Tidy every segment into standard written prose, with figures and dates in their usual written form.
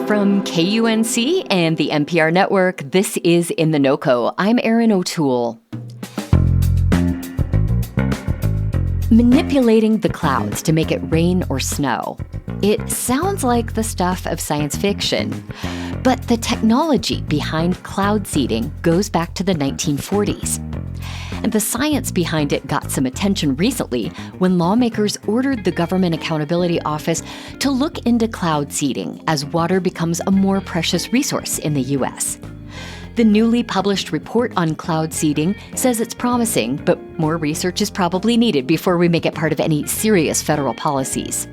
From KUNC and the NPR network, this is In The NoCo. I'm Erin O'Toole. Manipulating the clouds to make it rain or snow. It sounds like the stuff of science fiction. But the technology behind cloud seeding goes back to the 1940s. And the science behind it got some attention recently when lawmakers ordered the Government Accountability Office to look into cloud seeding as water becomes a more precious resource in the U.S. The newly published report on cloud seeding says it's promising, but more research is probably needed before we make it part of any serious federal policies.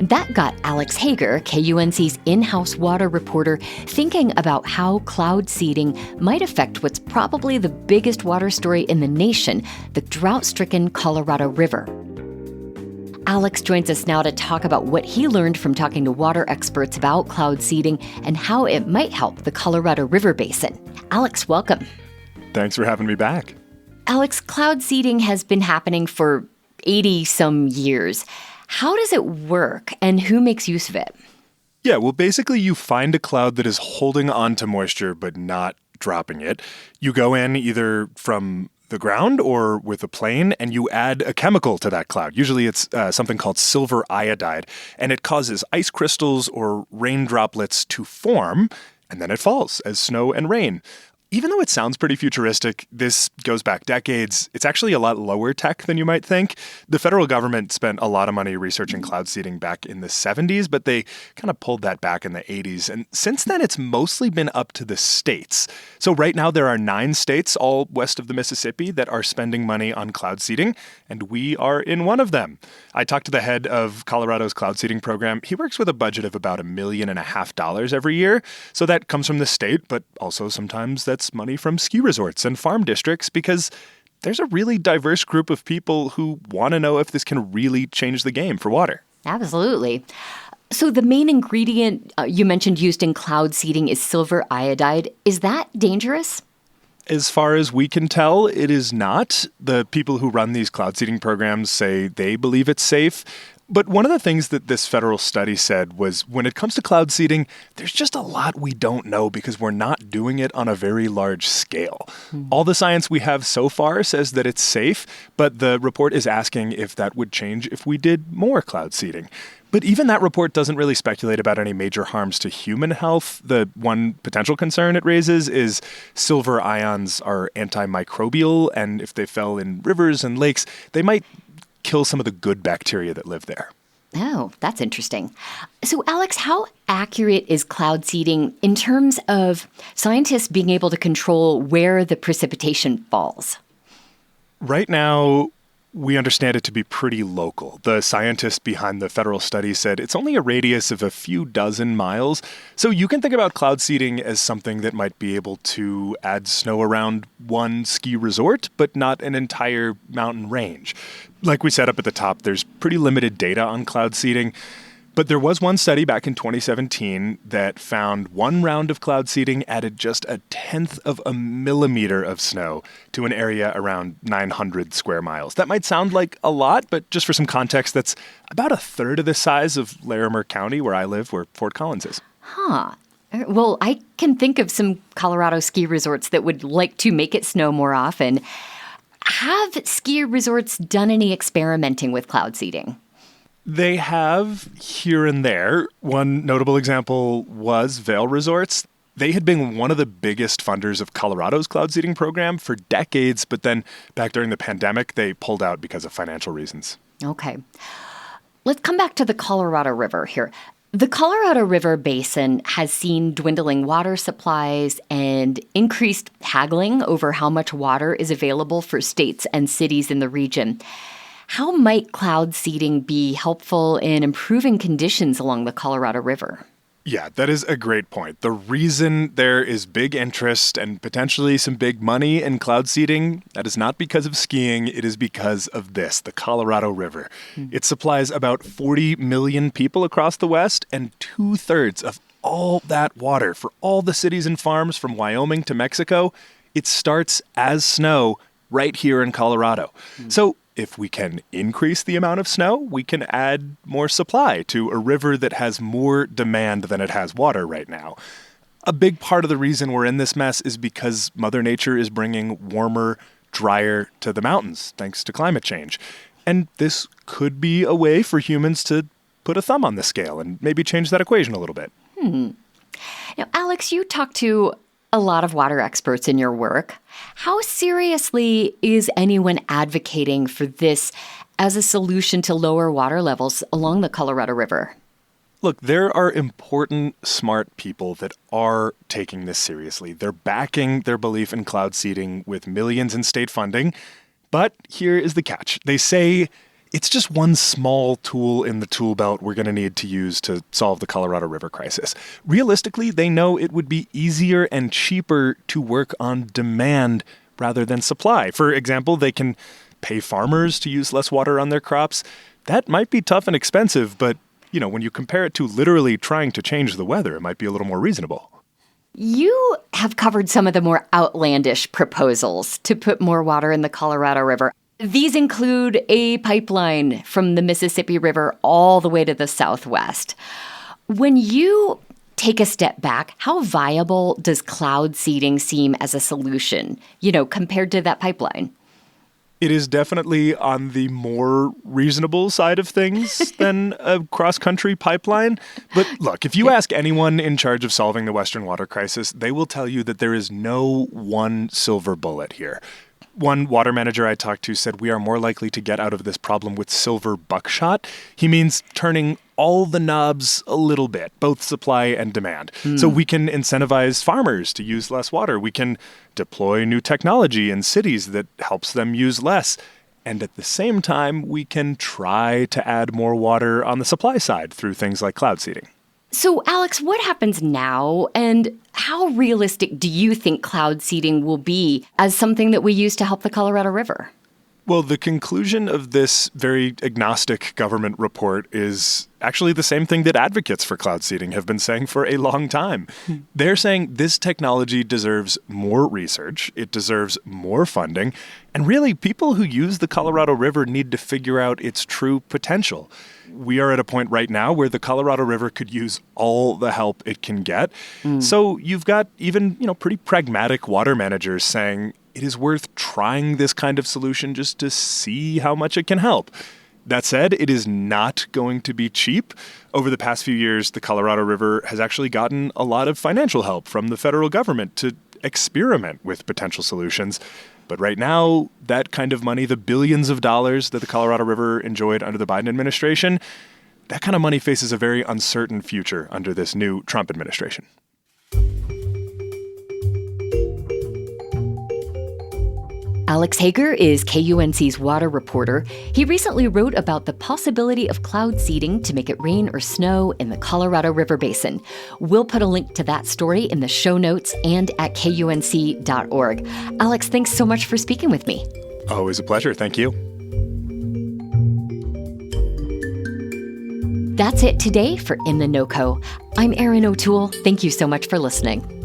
That got Alex Hager, KUNC's in-house water reporter, thinking about how cloud seeding might affect what's probably the biggest water story in the nation, the drought-stricken Colorado River. Alex joins us now to talk about what he learned from talking to water experts about cloud seeding and how it might help the Colorado River Basin. Alex, welcome. Thanks for having me back. Alex, cloud seeding has been happening for 80-some years. How does it work, and who makes use of it? Yeah, well, basically you find a cloud that is holding on to moisture but not dropping it. You go in either from the ground or with a plane, and you add a chemical to that cloud. Usually it's something called silver iodide, and it causes ice crystals or rain droplets to form, and then it falls as snow and rain. Even though it sounds pretty futuristic, this goes back decades. It's actually a lot lower tech than you might think. The federal government spent a lot of money researching cloud seeding back in the 70s, but they kind of pulled that back in the 80s. And since then, it's mostly been up to the states. So right now, there are 9 states, all west of the Mississippi, that are spending money on cloud seeding, and we are in one of them. I talked to the head of Colorado's cloud seeding program. He works with a budget of about $1.5 million every year. So that comes from the state, but also sometimes that's money from ski resorts and farm districts, because there's a really diverse group of people who want to know if this can really change the game for water. Absolutely. So the main ingredient you mentioned used in cloud seeding is silver iodide. Is that dangerous? As far as we can tell, it is not. The people who run these cloud seeding programs say they believe it's safe. But one of the things that this federal study said was when it comes to cloud seeding, there's just a lot we don't know because we're not doing it on a very large scale. All the science we have so far says that it's safe, but the report is asking if that would change if we did more cloud seeding. But even that report doesn't really speculate about any major harms to human health. The one potential concern it raises is silver ions are antimicrobial, and if they fell in rivers and lakes, they might kill some of the good bacteria that live there. Oh, that's interesting. So, Alex, how accurate is cloud seeding in terms of scientists being able to control where the precipitation falls? Right now, we understand it to be pretty local. The scientists behind the federal study said it's only a radius of a few dozen miles. So you can think about cloud seeding as something that might be able to add snow around one ski resort, but not an entire mountain range. Like we said up at the top, there's pretty limited data on cloud seeding. But there was one study back in 2017 that found one round of cloud seeding added just 1/10 of a millimeter of snow to an area around 900 square miles. That might sound like a lot, but just for some context, that's about 1/3 of the size of Larimer County, where I live, where Fort Collins is. Huh. Well, I can think of some Colorado ski resorts that would like to make it snow more often. Have ski resorts done any experimenting with cloud seeding? They have here and there. One notable example was Vail Resorts. They had been one of the biggest funders of Colorado's cloud seeding program for decades, but then back during the pandemic, they pulled out because of financial reasons. Okay. Let's come back to the Colorado River here. The Colorado River Basin has seen dwindling water supplies and increased haggling over how much water is available for states and cities in the region. How might cloud seeding be helpful in improving conditions along the Colorado River? Yeah, that is a great point. The reason there is big interest and potentially some big money in cloud seeding, that is not because of skiing, it is because of this, the Colorado River. It supplies about 40 million people across the West, and 2/3 of all that water for all the cities and farms from Wyoming to Mexico, it starts as snow right here in Colorado. So if we can increase the amount of snow, we can add more supply to a river that has more demand than it has water right now. A big part of the reason we're in this mess is because Mother Nature is bringing warmer, drier to the mountains, thanks to climate change. And this could be a way for humans to put a thumb on the scale and maybe change that equation a little bit. Now, Alex, you talk to a lot of water experts in your work. How seriously is anyone advocating for this as a solution to lower water levels along the Colorado River? Look, there are important, smart people that are taking this seriously. They're backing their belief in cloud seeding with millions in state funding. But here is the catch. They say it's just one small tool in the tool belt we're going to need to use to solve the Colorado River crisis. Realistically, they know it would be easier and cheaper to work on demand rather than supply. For example, they can pay farmers to use less water on their crops. That might be tough and expensive, but when you compare it to literally trying to change the weather, it might be a little more reasonable. You have covered some of the more outlandish proposals to put more water in the Colorado River. These include a pipeline from the Mississippi River all the way to the southwest. When you take a step back, how viable does cloud seeding seem as a solution, compared to that pipeline? It is definitely on the more reasonable side of things than a cross-country pipeline. But look, if you ask anyone in charge of solving the Western water crisis, they will tell you that there is no one silver bullet here. One water manager I talked to said we are more likely to get out of this problem with silver buckshot. He means turning all the knobs a little bit, both supply and demand. So we can incentivize farmers to use less water. We can deploy new technology in cities that helps them use less. And at the same time, we can try to add more water on the supply side through things like cloud seeding. So, Alex, what happens now, and how realistic do you think cloud seeding will be as something that we use to help the Colorado River? Well, the conclusion of this very agnostic government report is actually the same thing that advocates for cloud seeding have been saying for a long time. They're saying this technology deserves more research, it deserves more funding, and really people who use the Colorado River need to figure out its true potential. We are at a point right now where the Colorado River could use all the help it can get. So you've got even, pretty pragmatic water managers saying it is worth trying this kind of solution just to see how much it can help. That said, it is not going to be cheap. Over the past few years, the Colorado River has actually gotten a lot of financial help from the federal government to experiment with potential solutions. But right now, that kind of money, the billions of dollars that the Colorado River enjoyed under the Biden administration, that kind of money faces a very uncertain future under this new Trump administration. Alex Hager is KUNC's water reporter. He recently wrote about the possibility of cloud seeding to make it rain or snow in the Colorado River Basin. We'll put a link to that story in the show notes and at KUNC.org. Alex, thanks so much for speaking with me. Always a pleasure. Thank you. That's it today for In The NoCo. I'm Erin O'Toole. Thank you so much for listening.